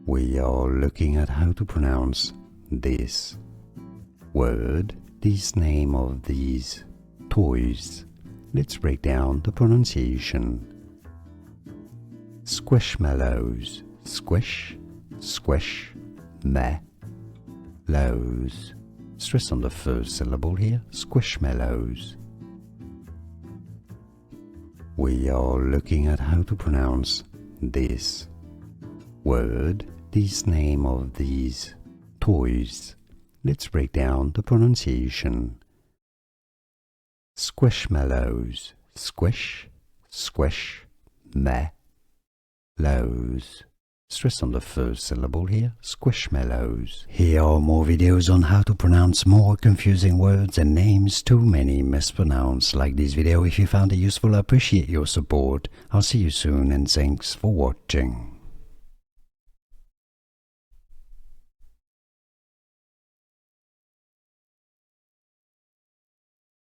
We are looking at how to pronounce this word, this name of these toys. Let's break down the pronunciation. Squishmallows. Squish, squish, lows. Stress on the first syllable here, squishmallows. We are looking at how to pronounce this word, this name of these toys. Let's break down the pronunciation. Squishmallows. Squish, squish, lows. Stress on the first syllable here, squishmallows. Here are more videos on how to pronounce more confusing words and names too many mispronounced. Like this video if you found it useful. I appreciate your support. I'll see you soon and thanks for watching.